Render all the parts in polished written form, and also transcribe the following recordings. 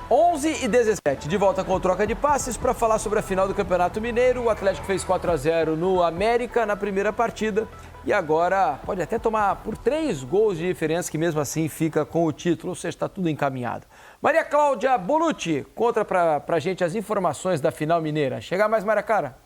11h17, de volta com o Troca de Passes para falar sobre a final do Campeonato Mineiro. O Atlético fez 4-0 no América na primeira partida e agora pode até tomar por 3 gols de diferença, que mesmo assim fica com o título, ou seja, está tudo encaminhado. Maria Cláudia Bonucci, conta pra gente as informações da final mineira. Chega mais, Maria Cara.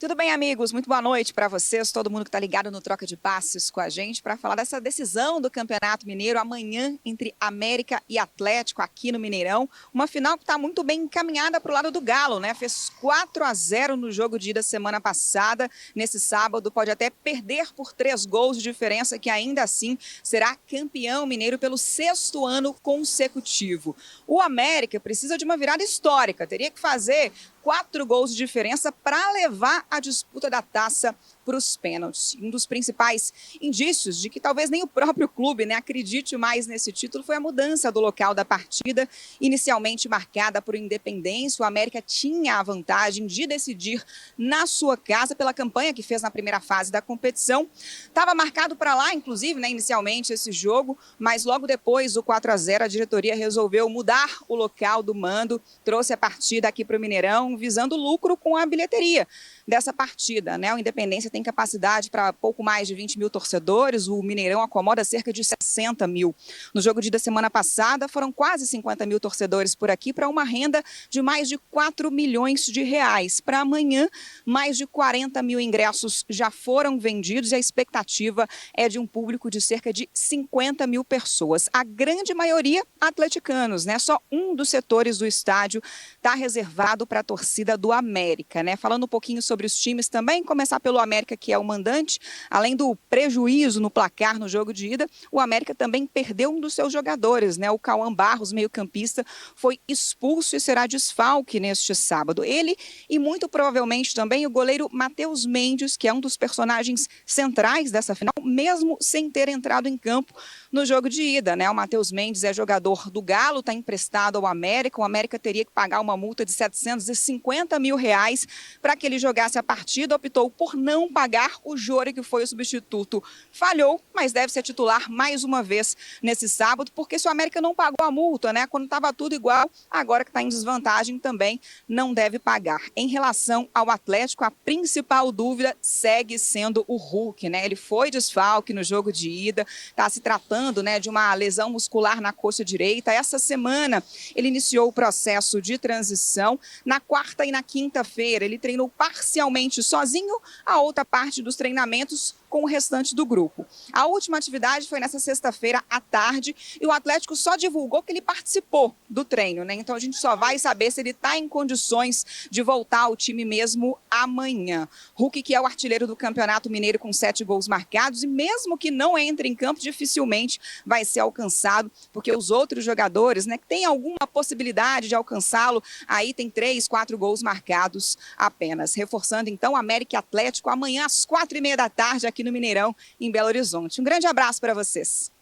Tudo bem, amigos? Muito boa noite para vocês, todo mundo que está ligado no Troca de Passes com a gente, para falar dessa decisão do Campeonato Mineiro amanhã entre América e Atlético aqui no Mineirão. Uma final que está muito bem encaminhada para o lado do Galo, né? Fez 4-0 no jogo de ida semana passada. Nesse sábado pode até perder por 3 gols de diferença, que ainda assim será campeão mineiro pelo 6º ano consecutivo. O América precisa de uma virada histórica, teria que fazer 4 gols de diferença para levar a disputa da taça para os pênaltis. Um dos principais indícios de que talvez nem o próprio clube, né, acredite mais nesse título foi a mudança do local da partida, inicialmente marcada por Independência. O América tinha a vantagem de decidir na sua casa pela campanha que fez na primeira fase da competição. Estava marcado para lá, inclusive, né, inicialmente esse jogo, mas logo depois do 4-0 a diretoria resolveu mudar o local do mando, trouxe a partida aqui para o Mineirão, visando lucro com a bilheteria dessa partida, né? O Independência tem capacidade para pouco mais de 20 mil torcedores, o Mineirão acomoda cerca de 60 mil. No jogo de da semana passada, foram quase 50 mil torcedores por aqui, para uma renda de mais de 4 milhões de reais. Para amanhã, mais de 40 mil ingressos já foram vendidos e a expectativa é de um público de cerca de 50 mil pessoas. A grande maioria atleticanos, né? Só um dos setores do estádio está reservado para a torcida do América, né? Falando um pouquinho sobre os times também, começar pelo América, que é o mandante. Além do prejuízo no placar no jogo de ida, o América também perdeu um dos seus jogadores, né? O Cauã Barros, meio-campista, foi expulso e será desfalque neste sábado. Ele e muito provavelmente também o goleiro Matheus Mendes, que é um dos personagens centrais dessa final, mesmo sem ter entrado em campo no jogo de ida, né? O Matheus Mendes é jogador do Galo, está emprestado ao América. O América teria que pagar uma multa de 750 mil reais para que ele jogasse a partida, optou por não pagar. O Jori, que foi o substituto, falhou, mas deve ser titular mais uma vez nesse sábado, porque se o América não pagou a multa, né, quando estava tudo igual, agora que está em desvantagem também não deve pagar. Em relação ao Atlético, a principal dúvida segue sendo o Hulk, né? Ele foi desfalque no jogo de ida, está se tratando, né, de uma lesão muscular na coxa direita. Essa semana ele iniciou o processo de transição. Na quarta e na quinta-feira ele treinou parcialmente sozinho, a outra parte dos treinamentos com o restante do grupo. A última atividade foi nessa sexta-feira à tarde e o Atlético só divulgou que ele participou do treino, né? Então a gente só vai saber se ele está em condições de voltar ao time mesmo amanhã. Hulk, que é o artilheiro do Campeonato Mineiro com 7 gols marcados, e mesmo que não entre em campo, dificilmente vai ser alcançado, porque os outros jogadores, né, que tem alguma possibilidade de alcançá-lo, aí tem 3, 4 gols marcados apenas. Reforçando então, América e Atlético amanhã às 4h30 da tarde aqui no Mineirão, em Belo Horizonte. Um grande abraço para vocês.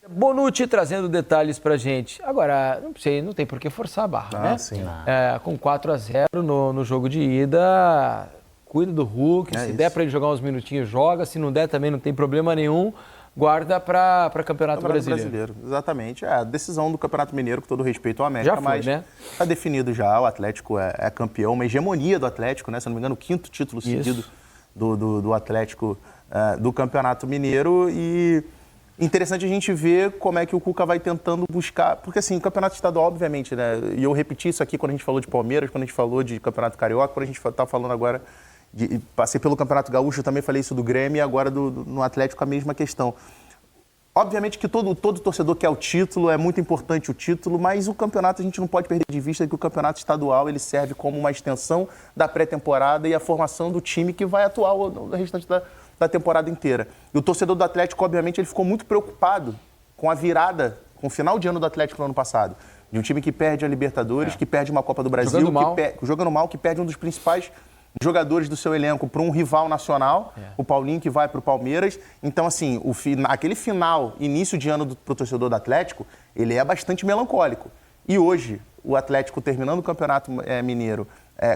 Bonucci trazendo detalhes pra gente. Agora, não sei, não tem por que forçar a barra, né? Sim. Com 4-0 no jogo de ida, cuida do Hulk, se der para ele jogar uns minutinhos, joga, se não der também não tem problema nenhum, guarda para Campeonato Brasileiro. Exatamente, a decisão do Campeonato Mineiro, com todo respeito ao América, já foi, mas né? Está definido já, o Atlético é campeão, uma hegemonia do Atlético, né? Se não me engano, o 5º título seguido do Atlético do Campeonato Mineiro. E interessante a gente ver como é que o Cuca vai tentando buscar, porque assim, o Campeonato Estadual, obviamente, né? E eu repeti isso aqui quando a gente falou de Palmeiras, quando a gente falou de Campeonato Carioca, quando a gente está falando agora, passei pelo Campeonato Gaúcho, também falei isso do Grêmio, e agora no Atlético a mesma questão. Obviamente que todo torcedor quer o título, é muito importante o título, mas o campeonato a gente não pode perder de vista que o campeonato estadual ele serve como uma extensão da pré-temporada e a formação do time que vai atuar o restante da temporada inteira. E o torcedor do Atlético, obviamente, ele ficou muito preocupado com a virada, com o final de ano do Atlético no ano passado. De um time que perde a Libertadores, que perde uma Copa do Brasil, jogando mal, que perde um dos principais jogadores do seu elenco para um rival nacional, o Paulinho, que vai para o Palmeiras. Então, assim, aquele final, início de ano para o torcedor do Atlético, ele é bastante melancólico. E hoje, o Atlético terminando o Campeonato Mineiro,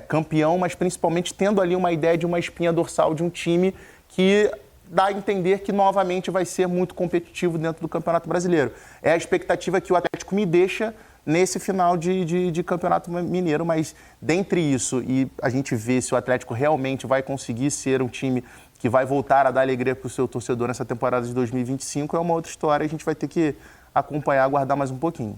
campeão, mas principalmente tendo ali uma ideia de uma espinha dorsal de um time que dá a entender que novamente vai ser muito competitivo dentro do Campeonato Brasileiro. É a expectativa que o Atlético me deixa nesse final de Campeonato Mineiro, mas dentre isso e a gente vê se o Atlético realmente vai conseguir ser um time que vai voltar a dar alegria para o seu torcedor nessa temporada de 2025, é uma outra história, a gente vai ter que acompanhar, aguardar mais um pouquinho.